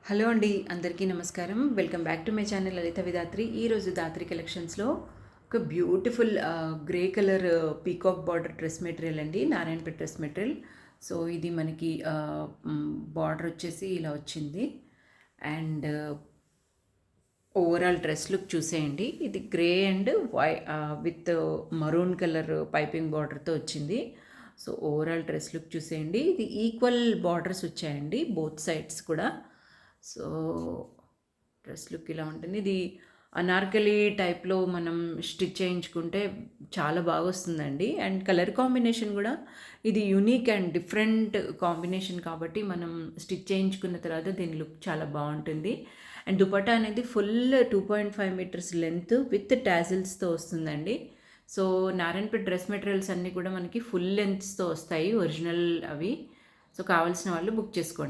Hello అండి, అందరికీ నమస్కారం. Welcome back to my channel Lalitha Vidhatri. ఈరోజు దాత్రి కలెక్షన్స్లో ఒక beautiful grey colour peacock border dress material అండి, నారాయణపేట డ్రెస్ మెటీరియల్. సో ఇది మనకి బార్డర్ వచ్చేసి ఇలా వచ్చింది. అండ్ ఓవరాల్ డ్రెస్ లుక్ చూసేయండి. ఇది grey and with maroon colour piping బార్డర్తో వచ్చింది. సో ఓవరాల్ డ్రెస్ లుక్ చూసేయండి. ఇది ఈక్వల్ బార్డర్స్ వచ్చాయండి బోత్ సైడ్స్ కూడా. సో డ్రెస్ లుక్ ఇలా ఉంటుంది. ఇది అనార్కలి టైప్లో మనం స్టిచ్ చేయించుకుంటే చాలా బాగా వస్తుందండి. అండ్ కలర్ కాంబినేషన్ కూడా ఇది యూనిక్ అండ్ డిఫరెంట్ కాంబినేషన్ కాబట్టి మనం స్టిచ్ చేయించుకున్న తర్వాత దీని లుక్ చాలా బాగుంటుంది. అండ్ దుపట్టా అనేది ఫుల్ 2.5 మీటర్స్ లెంత్ విత్ టాజిల్స్తో వస్తుందండి. సో నారాయణపేట డ్రెస్ మెటీరియల్స్ అన్నీ కూడా మనకి ఫుల్ లెంత్స్తో వస్తాయి, ఒరిజినల్ అవి. సో కావాల్సిన వాళ్ళు బుక్ చేసుకోండి.